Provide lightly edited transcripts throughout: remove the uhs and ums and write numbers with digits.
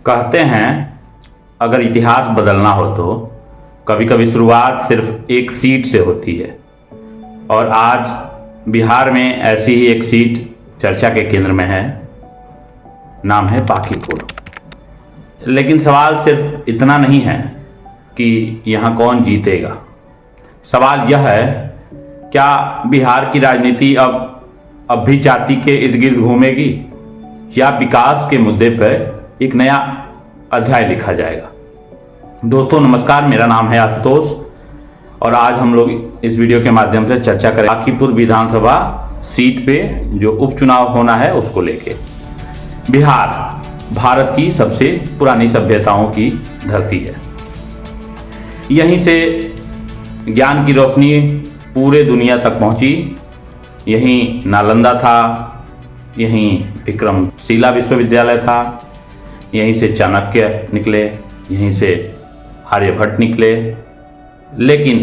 कहते हैं अगर इतिहास बदलना हो तो कभी कभी शुरुआत सिर्फ एक सीट से होती है। और आज बिहार में ऐसी ही एक सीट चर्चा के केंद्र में है। नाम है बांकीपुर। लेकिन सवाल सिर्फ इतना नहीं है कि यहाँ कौन जीतेगा। सवाल यह है, क्या बिहार की राजनीति अब भी जाति के इर्द गिर्द घूमेगी या विकास के मुद्दे पर एक नया अध्याय लिखा जाएगा। दोस्तों नमस्कार, मेरा नाम है आशुतोष और आज हम लोग इस वीडियो के माध्यम से चर्चा करें बांकीपुर विधानसभा सीट पे जो उपचुनाव होना है उसको लेके। बिहार भारत की सबसे पुरानी सभ्यताओं की धरती है। यहीं से ज्ञान की रोशनी पूरे दुनिया तक पहुंची। यहीं नालंदा था, यहीं विक्रमशिला विश्वविद्यालय था, यहीं से चाणक्य निकले, यहीं से आर्यभट्ट निकले। लेकिन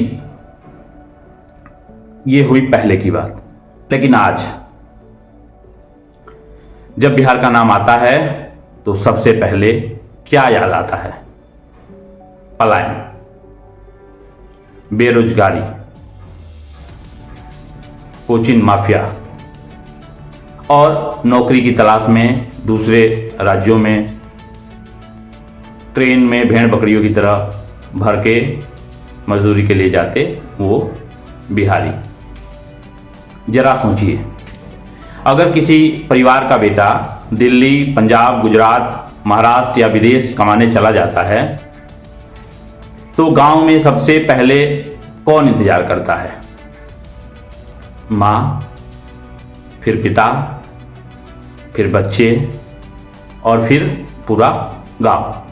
ये हुई पहले की बात। लेकिन आज जब बिहार का नाम आता है तो सबसे पहले क्या याद आता है? पलायन, बेरोजगारी, कोचिंग माफिया और नौकरी की तलाश में दूसरे राज्यों में ट्रेन में भेड़ बकरियों की तरह भर के मजदूरी के लिए जाते वो बिहारी। जरा सोचिए, अगर किसी परिवार का बेटा दिल्ली, पंजाब, गुजरात, महाराष्ट्र या विदेश कमाने चला जाता है तो गांव में सबसे पहले कौन इंतजार करता है? माँ, फिर पिता, फिर बच्चे और फिर पूरा गांव।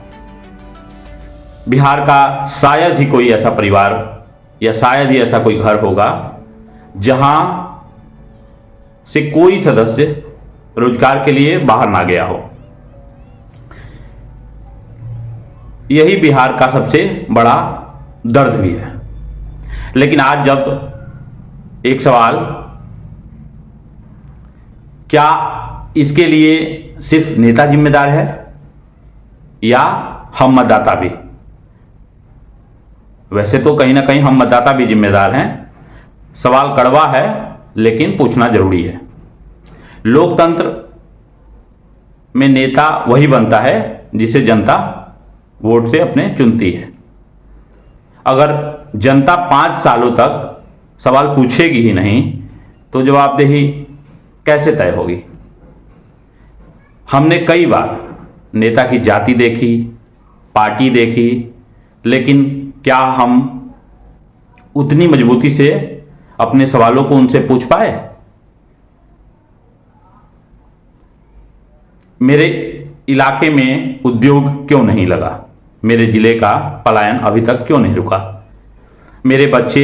बिहार का शायद ही कोई ऐसा परिवार या शायद ही ऐसा कोई घर होगा जहां से कोई सदस्य रोजगार के लिए बाहर ना गया हो। यही बिहार का सबसे बड़ा दर्द भी है। लेकिन आज जब एक सवाल, क्या इसके लिए सिर्फ नेता जिम्मेदार है या हम मतदाता भी? वैसे तो कहीं ना कहीं हम मतदाता भी जिम्मेदार हैं। सवाल कड़वा है लेकिन पूछना जरूरी है। लोकतंत्र में नेता वही बनता है जिसे जनता वोट से अपने चुनती है। अगर जनता 5 सालों तक सवाल पूछेगी ही नहीं तो जवाबदेही कैसे तय होगी? हमने कई बार नेता की जाति देखी, पार्टी देखी, लेकिन क्या हम उतनी मजबूती से अपने सवालों को उनसे पूछ पाए? मेरे इलाके में उद्योग क्यों नहीं लगा? मेरे जिले का पलायन अभी तक क्यों नहीं रुका? मेरे बच्चे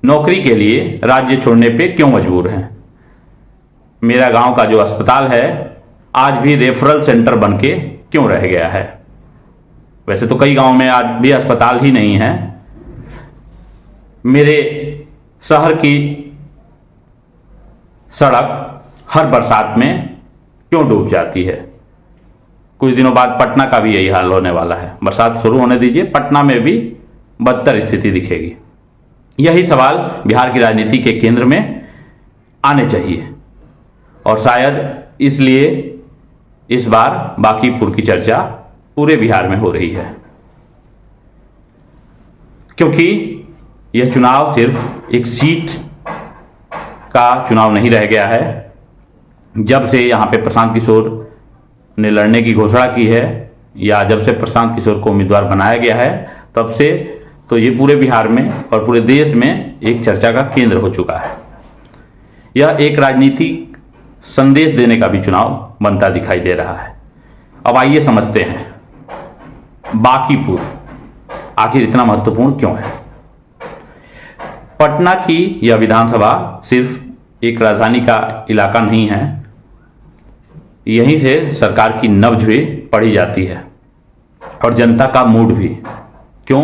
नौकरी के लिए राज्य छोड़ने पे क्यों मजबूर हैं? मेरा गांव का जो अस्पताल है आज भी रेफरल सेंटर बन के क्यों रह गया है? वैसे तो कई गांव में आज भी अस्पताल ही नहीं है। मेरे शहर की सड़क हर बरसात में क्यों डूब जाती है? कुछ दिनों बाद पटना का भी यही हाल होने वाला है। बरसात शुरू होने दीजिए, पटना में भी बदतर स्थिति दिखेगी। यही सवाल बिहार की राजनीति के केंद्र में आने चाहिए और शायद इसलिए इस बार बांकीपुर की चर्चा पूरे बिहार में हो रही है, क्योंकि यह चुनाव सिर्फ एक सीट का चुनाव नहीं रह गया है। जब से यहाँ पे प्रशांत किशोर ने लड़ने की घोषणा की है या जब से प्रशांत किशोर को उम्मीदवार बनाया गया है तब से तो ये पूरे बिहार में और पूरे देश में एक चर्चा का केंद्र हो चुका है। यह एक राजनीतिक संदेश देने का भी चुनाव बनता दिखाई दे रहा है। अब आइए समझते हैं बांकीपुर आखिर इतना महत्वपूर्ण क्यों है। पटना की यह विधानसभा सिर्फ एक राजधानी का इलाका नहीं है, यहीं से सरकार की नब्ज भी पढ़ी जाती है और जनता का मूड भी। क्यों?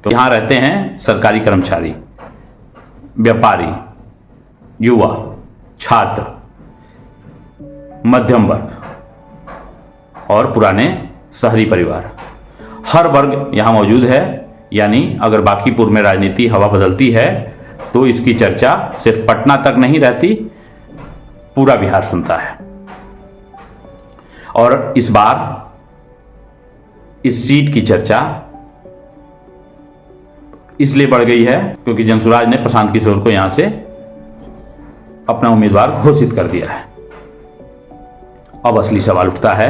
तो यहाँ रहते हैं सरकारी कर्मचारी, व्यापारी, युवा, छात्र, मध्यम वर्ग और पुराने शहरी परिवार, हर वर्ग यहाँ मौजूद है। यानी अगर बांकीपुर में राजनीति हवा बदलती है तो इसकी चर्चा सिर्फ पटना तक नहीं रहती, पूरा बिहार सुनता है। और इस बार इस सीट की चर्चा इसलिए बढ़ गई है क्योंकि जनसुराज ने प्रशांत किशोर को यहां से अपना उम्मीदवार घोषित कर दिया है। अब असली सवाल उठता है,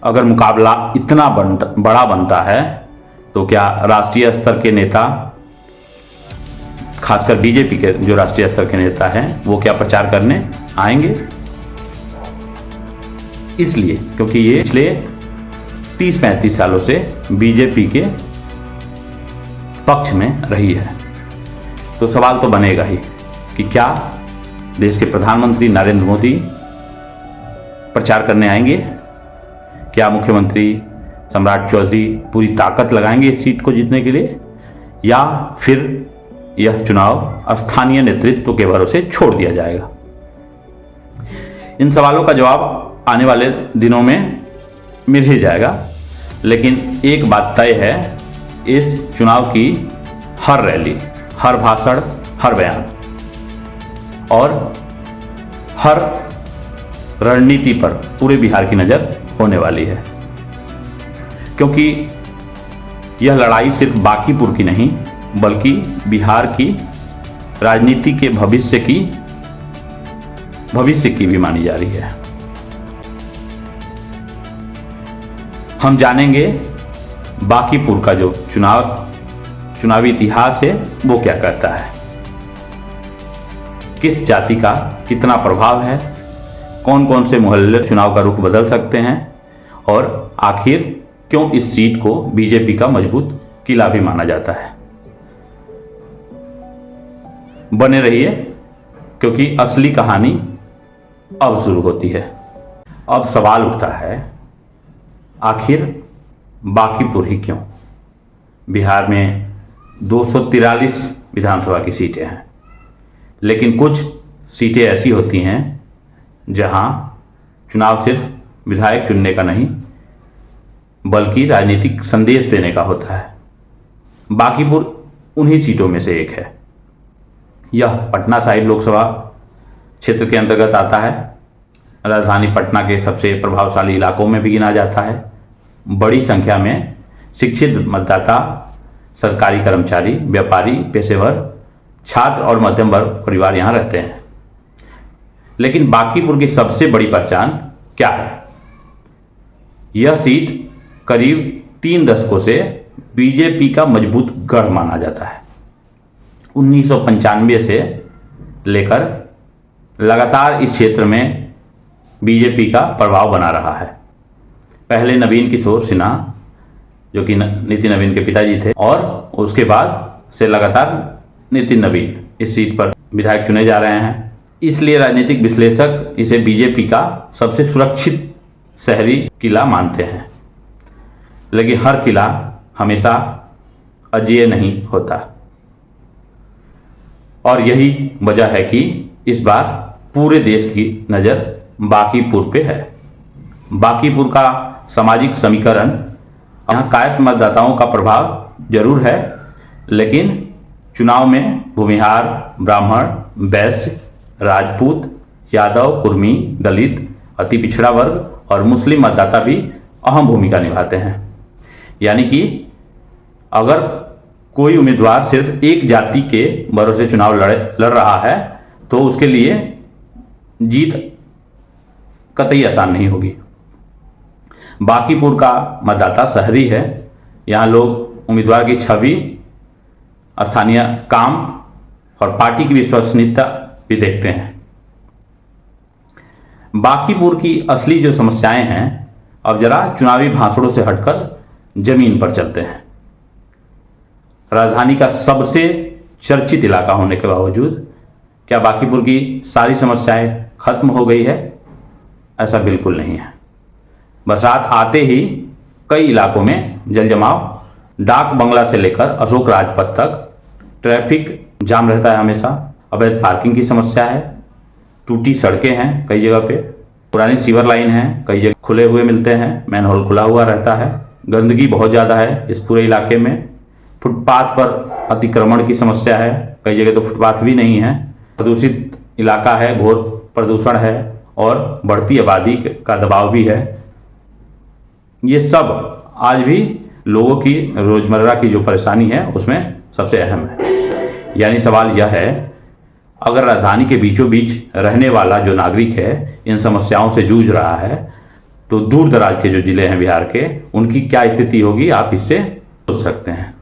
अगर मुकाबला इतना बड़ा बनता है तो क्या राष्ट्रीय स्तर के नेता, खासकर बीजेपी के जो राष्ट्रीय स्तर के नेता हैं, वो क्या प्रचार करने आएंगे? इसलिए क्योंकि ये पिछले 30-35 सालों से बीजेपी के पक्ष में रही है, तो सवाल तो बनेगा ही कि क्या देश के प्रधानमंत्री नरेंद्र मोदी प्रचार करने आएंगे? क्या मुख्यमंत्री सम्राट चौधरी पूरी ताकत लगाएंगे इस सीट को जीतने के लिए, या फिर यह चुनाव स्थानीय नेतृत्व के भरोसे छोड़ दिया जाएगा? इन सवालों का जवाब आने वाले दिनों में मिल ही जाएगा। लेकिन एक बात तय है, इस चुनाव की हर रैली, हर भाषण, हर बयान और हर रणनीति पर पूरे बिहार की नज़र होने वाली है, क्योंकि यह लड़ाई सिर्फ बांकीपुर की नहीं बल्कि बिहार की राजनीति के भविष्य की भी मानी जा रही है। हम जानेंगे बांकीपुर का जो चुनावी इतिहास है वो क्या कहता है, किस जाति का कितना प्रभाव है, कौन कौन से मोहल्ले चुनाव का रुख बदल सकते हैं, और आखिर क्यों इस सीट को बीजेपी का मजबूत किला भी माना जाता है। बने रहिए, क्योंकि असली कहानी अब शुरू होती है। अब सवाल उठता है, आखिर बांकीपुर ही क्यों? बिहार में 243 विधानसभा की सीटें हैं, लेकिन कुछ सीटें ऐसी होती हैं जहां चुनाव सिर्फ विधायक चुनने का नहीं बल्कि राजनीतिक संदेश देने का होता है। बांकीपुर उन्हीं सीटों में से एक है। यह पटना साहिब लोकसभा क्षेत्र के अंतर्गत आता है। राजधानी पटना के सबसे प्रभावशाली इलाकों में भी गिना जाता है। बड़ी संख्या में शिक्षित मतदाता, सरकारी कर्मचारी, व्यापारी, पेशेवर, छात्र और मध्यम वर्ग परिवार यहाँ रहते हैं। लेकिन बांकीपुर की सबसे बड़ी पहचान क्या है? यह सीट करीब 3 दशकों से बीजेपी का मजबूत गढ़ माना जाता है। 1995 से लेकर लगातार इस क्षेत्र में बीजेपी का प्रभाव बना रहा है। पहले नवीन किशोर सिन्हा, जो कि नितिन नवीन के पिताजी थे, और उसके बाद से लगातार नितिन नवीन इस सीट पर विधायक चुने जा रहे हैं। इसलिए राजनीतिक विश्लेषक इसे बीजेपी का सबसे सुरक्षित शहरी किला मानते हैं। लेकिन हर किला हमेशा अजेय नहीं होता, और यही वजह है कि इस बार पूरे देश की नज़र बांकीपुर पे है। बांकीपुर का सामाजिक समीकरण, यहाँ कायस्थ मतदाताओं का प्रभाव जरूर है, लेकिन चुनाव में भूमिहार, ब्राह्मण, वैश्य, राजपूत, यादव, कुर्मी, दलित, अति पिछड़ा वर्ग और मुस्लिम मतदाता भी अहम भूमिका निभाते हैं। यानी कि अगर कोई उम्मीदवार सिर्फ एक जाति के भरोसे चुनाव लड़ रहा है तो उसके लिए जीत कतई आसान नहीं होगी। बांकीपुर का मतदाता शहरी है। यहाँ लोग उम्मीदवार की छवि, स्थानीय काम और पार्टी की विश्वसनीयता भी देखते हैं। बांकीपुर की असली जो समस्याएं हैं, अब जरा चुनावी भाषणों से हटकर जमीन पर चलते हैं। राजधानी का सबसे चर्चित इलाका होने के बावजूद क्या बांकीपुर की सारी समस्याएं खत्म हो गई है? ऐसा बिल्कुल नहीं है। बरसात आते ही कई इलाकों में जलजमाव, डाक बंगला से लेकर अशोक राजपथ तक ट्रैफिक जाम रहता है हमेशा। अवैध पार्किंग की समस्या है, टूटी सड़कें हैं कई जगह पे, पुरानी सीवर लाइन है, कई जगह खुले हुए मिलते हैं, मैनहोल खुला हुआ रहता है, गंदगी बहुत ज़्यादा है इस पूरे इलाके में, फुटपाथ पर अतिक्रमण की समस्या है, कई जगह तो फुटपाथ भी नहीं है, प्रदूषित इलाका है, घोर प्रदूषण है और बढ़ती आबादी का दबाव भी है। ये सब आज भी लोगों की रोजमर्रा की जो परेशानी है उसमें सबसे अहम है। यानी सवाल यह है, अगर राजधानी के बीचों बीच रहने वाला जो नागरिक है इन समस्याओं से जूझ रहा है, तो दूर दराज के जो जिले हैं बिहार के, उनकी क्या स्थिति होगी आप इससे सोच सकते हैं।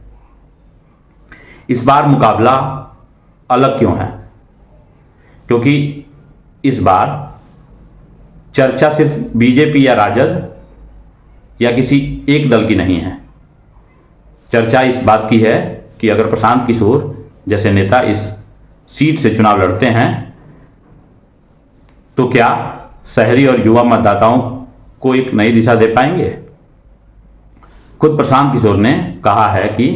इस बार मुकाबला अलग क्यों है? क्योंकि इस बार चर्चा सिर्फ बीजेपी या राजद या किसी एक दल की नहीं है। चर्चा इस बात की है कि अगर प्रशांत किशोर जैसे नेता इस सीट से चुनाव लड़ते हैं तो क्या शहरी और युवा मतदाताओं को एक नई दिशा दे पाएंगे। खुद प्रशांत किशोर ने कहा है कि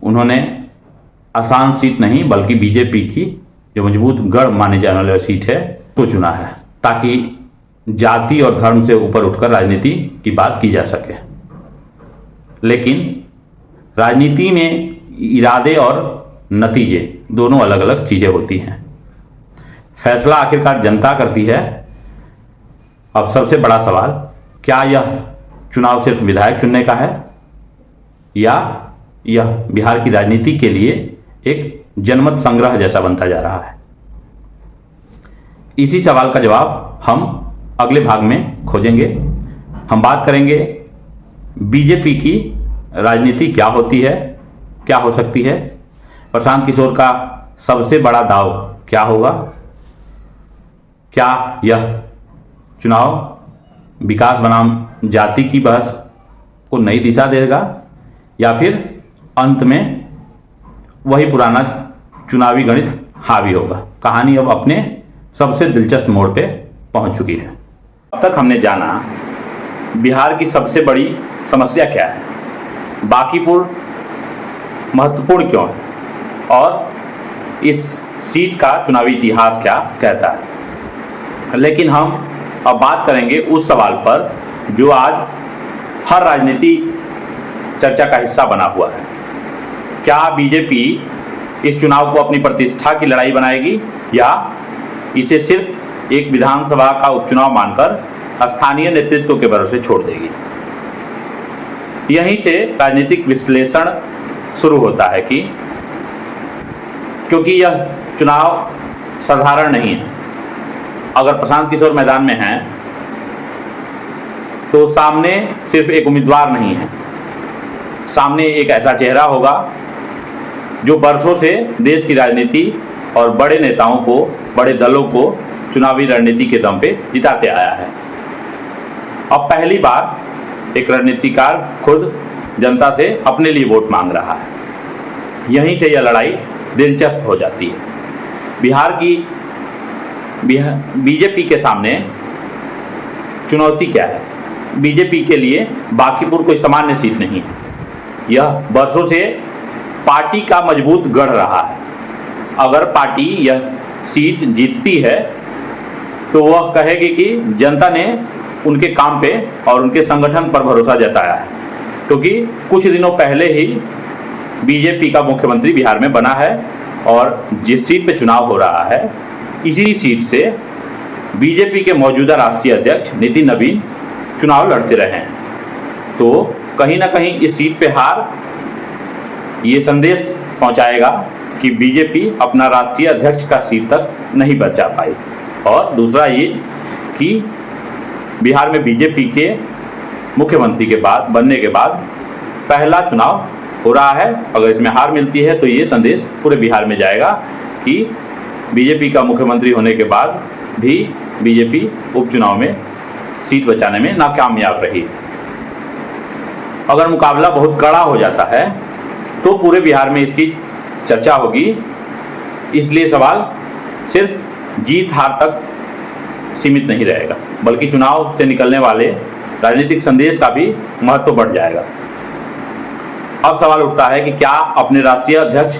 उन्होंने आसान सीट नहीं बल्कि बीजेपी की जो मजबूत गढ़ माने जाने वाली सीट है तो चुना है, ताकि जाति और धर्म से ऊपर उठकर राजनीति की बात की जा सके। लेकिन राजनीति में इरादे और नतीजे दोनों अलग अलग चीजें होती हैं। फैसला आखिरकार जनता करती है। अब सबसे बड़ा सवाल, क्या यह चुनाव सिर्फ विधायक चुनने का है या यह बिहार की राजनीति के लिए एक जनमत संग्रह जैसा बनता जा रहा है। इसी सवाल का जवाब हम अगले भाग में खोजेंगे। हम बात करेंगे बीजेपी की राजनीति क्या होती है, क्या हो सकती है, प्रशांत किशोर का सबसे बड़ा दाव क्या होगा, क्या यह चुनाव विकास बनाम जाति की बहस को नई दिशा देगा या फिर अंत में वही पुराना चुनावी गणित हावी होगा। कहानी अब अपने सबसे दिलचस्प मोड़ पे पहुंच चुकी है। अब तक हमने जाना बिहार की सबसे बड़ी समस्या क्या है, बांकीपुर महत्वपूर्ण क्यों है और इस सीट का चुनावी इतिहास क्या कहता है। लेकिन हम अब बात करेंगे उस सवाल पर जो आज हर राजनीति चर्चा का हिस्सा बना हुआ है। क्या बीजेपी इस चुनाव को अपनी प्रतिष्ठा की लड़ाई बनाएगी या इसे सिर्फ एक विधानसभा का उपचुनाव मानकर स्थानीय नेतृत्व के भरोसे छोड़ देगी। यहीं से राजनीतिक विश्लेषण शुरू होता है कि क्योंकि यह चुनाव साधारण नहीं है। अगर प्रशांत किशोर मैदान में हैं तो सामने सिर्फ एक उम्मीदवार नहीं है, सामने एक ऐसा चेहरा होगा जो बरसों से देश की राजनीति और बड़े नेताओं को, बड़े दलों को चुनावी रणनीति के दम पे जिताते आया है। अब पहली बार एक रणनीतिकार खुद जनता से अपने लिए वोट मांग रहा है। यहीं से यह लड़ाई दिलचस्प हो जाती है। बिहार की बीजेपी के सामने चुनौती क्या है? बीजेपी के लिए बांकीपुर कोई सामान्य सीट नहीं है। यह वर्षों से पार्टी का मजबूत गढ़ रहा है। अगर पार्टी यह सीट जीतती है तो वह कहेगी कि जनता ने उनके काम पे और उनके संगठन पर भरोसा जताया है, क्योंकि कुछ दिनों पहले ही बीजेपी का मुख्यमंत्री बिहार में बना है और जिस सीट पे चुनाव हो रहा है इसी सीट से बीजेपी के मौजूदा राष्ट्रीय अध्यक्ष नितिन नवीन चुनाव लड़ते रहे हैं। तो कहीं ना कहीं इस सीट पे हार ये संदेश पहुंचाएगा कि बीजेपी अपना राष्ट्रीय अध्यक्ष का सीट तक नहीं बचा पाई। और दूसरा ये कि बिहार में बीजेपी के मुख्यमंत्री के बाद बनने के बाद पहला चुनाव हो रहा है। अगर इसमें हार मिलती है तो ये संदेश पूरे बिहार में जाएगा कि बीजेपी का मुख्यमंत्री होने के बाद भी बीजेपी उपचुनाव में सीट बचाने में नाकामयाब रही। अगर मुकाबला बहुत कड़ा हो जाता है तो पूरे बिहार में इसकी चर्चा होगी। इसलिए सवाल सिर्फ जीत हार तक सीमित नहीं रहेगा, बल्कि चुनाव से निकलने वाले राजनीतिक संदेश का भी महत्व बढ़ जाएगा। अब सवाल उठता है कि क्या अपने राष्ट्रीय अध्यक्ष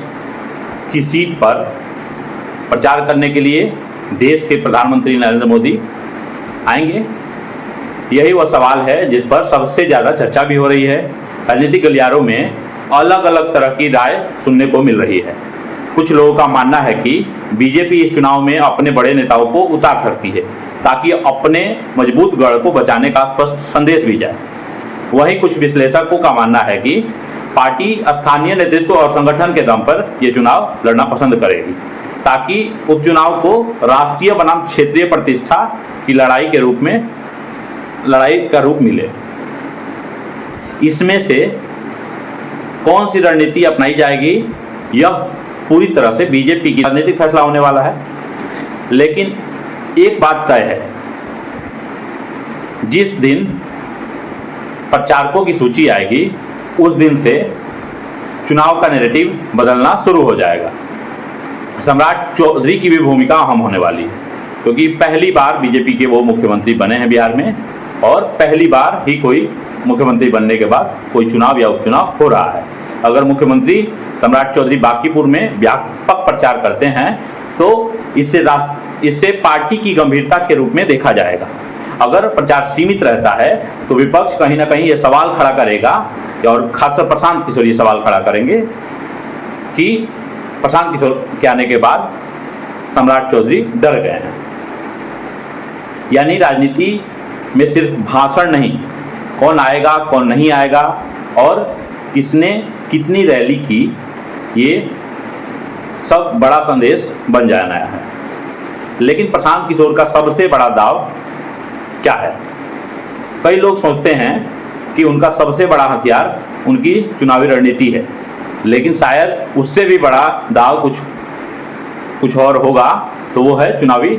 की सीट पर प्रचार करने के लिए देश के प्रधानमंत्री नरेंद्र मोदी आएंगे? यही वह सवाल है जिस पर सबसे ज़्यादा चर्चा भी हो रही है। राजनीतिक गलियारों में अलग अलग तरह की राय सुनने को मिल रही है। कुछ लोगों का मानना है कि बीजेपी इस चुनाव में अपने बड़े नेताओं को उतार सकती है ताकि अपने मजबूत गढ़ को बचाने का स्पष्ट संदेश भी जाए। वहीं कुछ विश्लेषकों का मानना है कि पार्टी स्थानीय नेतृत्व और संगठन के दम पर यह चुनाव लड़ना पसंद करेगी ताकि उपचुनाव को राष्ट्रीय बनाम क्षेत्रीय प्रतिष्ठा की लड़ाई का रूप मिले। इसमें से कौन सी रणनीति अपनाई जाएगी, यह पूरी तरह से बीजेपी की राजनीतिक फैसला होने वाला है। लेकिन एक बात तय है, जिस दिन प्रचारकों की सूची आएगी उस दिन से चुनाव का नैरेटिव बदलना शुरू हो जाएगा। सम्राट चौधरी की भी भूमिका अहम होने वाली है क्योंकि पहली बार बीजेपी के वो मुख्यमंत्री बने हैं बिहार में और पहली बार ही कोई मुख्यमंत्री बनने के बाद कोई चुनाव या उपचुनाव हो रहा है। अगर मुख्यमंत्री सम्राट चौधरी बांकीपुर में व्यापक प्रचार करते हैं तो इससे पार्टी की गंभीरता के रूप में देखा जाएगा। अगर प्रचार सीमित रहता है तो विपक्ष कहीं ना कहीं ये सवाल खड़ा करेगा और खासकर प्रशांत किशोर ये सवाल खड़ा करेंगे कि प्रशांत किशोर के आने के बाद सम्राट चौधरी डर गए हैं। यानी राजनीति में सिर्फ भाषण नहीं, कौन आएगा कौन नहीं आएगा और किसने कितनी रैली की, ये सब बड़ा संदेश बन जाना है। लेकिन प्रशांत किशोर का सबसे बड़ा दाव क्या है? कई लोग सोचते हैं कि उनका सबसे बड़ा हथियार उनकी चुनावी रणनीति है, लेकिन शायद उससे भी बड़ा दाव कुछ और होगा, तो वो है चुनावी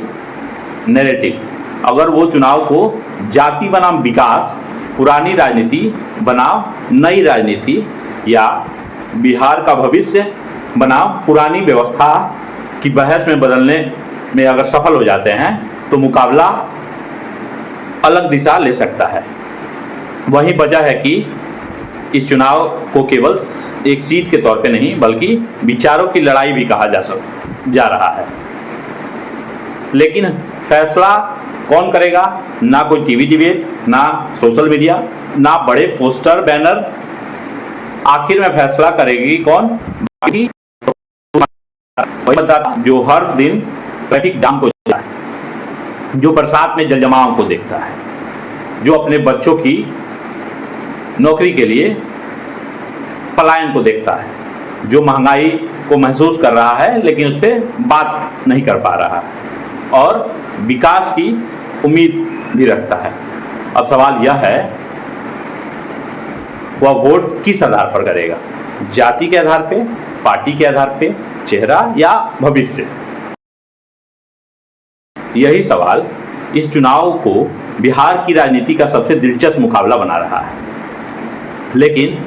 नैरेटिव। अगर वो चुनाव को जाति बनाम विकास, पुरानी राजनीति बनाम नई राजनीति या बिहार का भविष्य बनाम पुरानी व्यवस्था की बहस में बदलने में अगर सफल हो जाते हैं तो मुकाबला अलग दिशा ले सकता है। वही वजह है कि इस चुनाव को केवल एक सीट के तौर पे नहीं बल्कि विचारों की लड़ाई भी कहा जा रहा है। लेकिन फैसला कौन करेगा? ना कोई टीवी डिबेट, ना सोशल मीडिया, ना बड़े पोस्टर बैनर। आखिर में फैसला करेगी कौन? जो हर दिन ट्रैफिक जाम को देखता है, जो बरसात में जलजमाव को देखता है, जो अपने बच्चों की नौकरी के लिए पलायन को देखता है, जो महंगाई को महसूस कर रहा है लेकिन उस पर बात नहीं कर पा रहा है और विकास की उम्मीद भी रखता है। अब सवाल यह है, वह वोट किस आधार पर करेगा? जाति के आधार पे, पार्टी के आधार पे, चेहरा या भविष्य? यही सवाल इस चुनाव को बिहार की राजनीति का सबसे दिलचस्प मुकाबला बना रहा है। लेकिन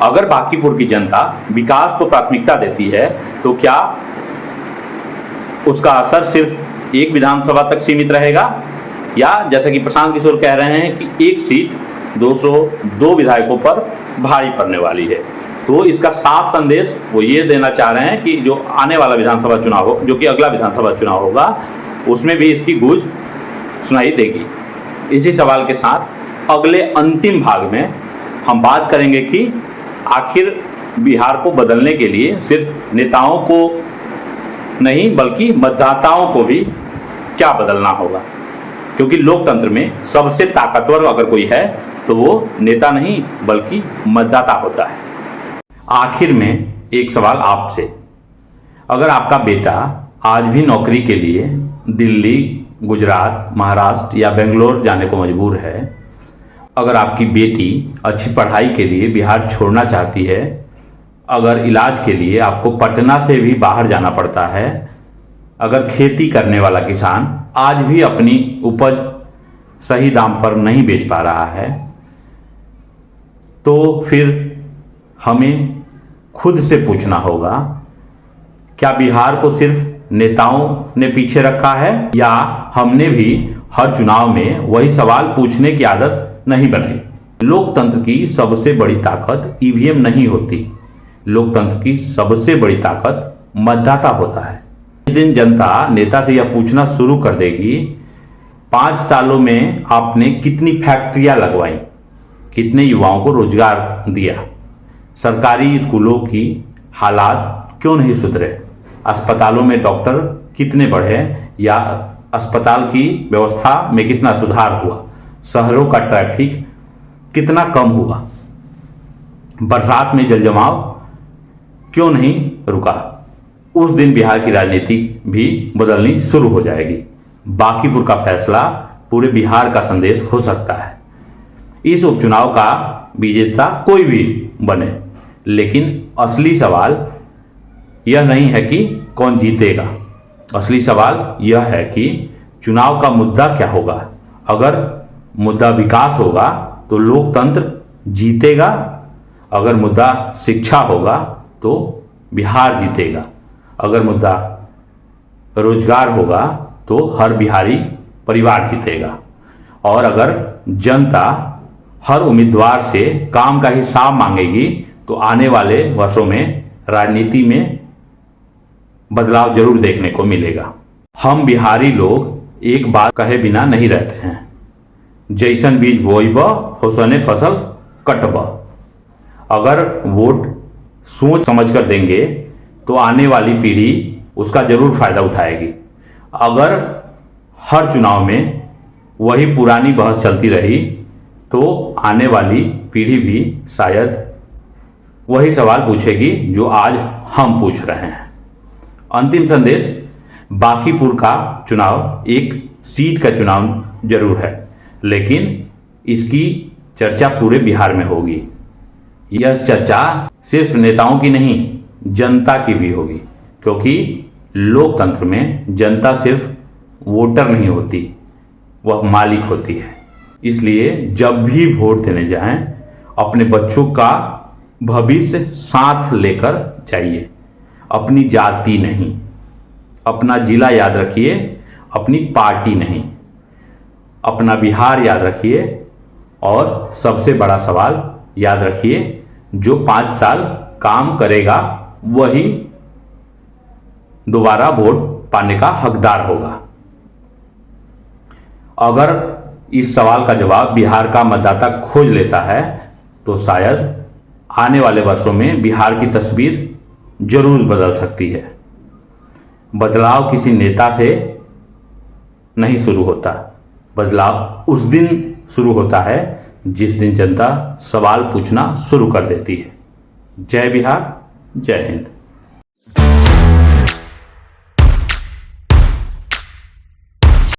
अगर बांकीपुर की जनता विकास को प्राथमिकता देती है तो क्या उसका असर सिर्फ एक विधानसभा तक सीमित रहेगा, या जैसा कि प्रशांत किशोर कह रहे हैं कि एक सीट 202 विधायकों पर भारी पड़ने वाली है? तो इसका साफ संदेश वो ये देना चाह रहे हैं कि जो आने वाला विधानसभा चुनाव हो, जो कि अगला विधानसभा चुनाव होगा, उसमें भी इसकी गूंज सुनाई देगी। इसी सवाल के साथ अगले अंतिम भाग में हम बात करेंगे कि आखिर बिहार को बदलने के लिए सिर्फ नेताओं को नहीं बल्कि मतदाताओं को भी क्या बदलना होगा, क्योंकि लोकतंत्र में सबसे ताकतवर अगर कोई है तो वो नेता नहीं बल्कि मतदाता होता है। आखिर में एक सवाल आपसे, अगर आपका बेटा आज भी नौकरी के लिए दिल्ली, गुजरात, महाराष्ट्र या बेंगलोर जाने को मजबूर है, अगर आपकी बेटी अच्छी पढ़ाई के लिए बिहार छोड़ना चाहती है, अगर इलाज के लिए आपको पटना से भी बाहर जाना पड़ता है, अगर खेती करने वाला किसान आज भी अपनी उपज सही दाम पर नहीं बेच पा रहा है, तो फिर हमें खुद से पूछना होगा, क्या बिहार को सिर्फ नेताओं ने पीछे रखा है या हमने भी हर चुनाव में वही सवाल पूछने की आदत नहीं बनाई? लोकतंत्र की सबसे बड़ी ताकत ईवीएम नहीं होती, लोकतंत्र की सबसे बड़ी ताकत मतदाता होता है। जिस दिन जनता नेता से यह पूछना शुरू कर देगी 5 सालों में आपने कितनी फैक्ट्रियां लगवाई, कितने युवाओं को रोजगार दिया, सरकारी स्कूलों की हालात क्यों नहीं सुधरे, अस्पतालों में डॉक्टर कितने बढ़े या अस्पताल की व्यवस्था में कितना सुधार हुआ, शहरों का ट्रैफिक कितना कम हुआ, बरसात में जल जमाव क्यों नहीं रुका। उस दिन बिहार की राजनीति भी बदलनी शुरू हो जाएगी। बांकीपुर का फैसला पूरे बिहार का संदेश हो सकता है। इस उपचुनाव का विजेता कोई भी बने, लेकिन असली सवाल यह नहीं है कि कौन जीतेगा। असली सवाल यह है कि चुनाव का मुद्दा क्या होगा। अगर मुद्दा विकास होगा तो लोकतंत्र जीतेगा, अगर मुद्दा शिक्षा होगा तो बिहार जीतेगा, अगर मुद्दा रोजगार होगा तो हर बिहारी परिवार जीतेगा, और अगर जनता हर उम्मीदवार से काम का हिसाब मांगेगी तो आने वाले वर्षों में राजनीति में बदलाव जरूर देखने को मिलेगा। हम बिहारी लोग एक बात कहे बिना नहीं रहते हैं, जैसन बीज बोइब होसने फसल कटब। अगर वोट सोच समझ कर देंगे तो आने वाली पीढ़ी उसका जरूर फायदा उठाएगी। अगर हर चुनाव में वही पुरानी बहस चलती रही तो आने वाली पीढ़ी भी शायद वही सवाल पूछेगी जो आज हम पूछ रहे हैं। अंतिम संदेश, बांकीपुर का चुनाव एक सीट का चुनाव जरूर है, लेकिन इसकी चर्चा पूरे बिहार में होगी। यह चर्चा सिर्फ नेताओं की नहीं, जनता की भी होगी, क्योंकि लोकतंत्र में जनता सिर्फ वोटर नहीं होती, वह मालिक होती है। इसलिए जब भी वोट देने जाएं, अपने बच्चों का भविष्य साथ लेकर जाइए। अपनी जाति नहीं, अपना जिला याद रखिए, अपनी पार्टी नहीं, अपना बिहार याद रखिए, और सबसे बड़ा सवाल याद रखिए, जो 5 साल काम करेगा वही दोबारा वोट पाने का हकदार होगा। अगर इस सवाल का जवाब बिहार का मतदाता खोज लेता है तो शायद आने वाले वर्षों में बिहार की तस्वीर जरूर बदल सकती है। बदलाव किसी नेता से नहीं शुरू होता, बदलाव उस दिन शुरू होता है जिस दिन जनता सवाल पूछना शुरू कर देती है। जय बिहार, जय हिंद।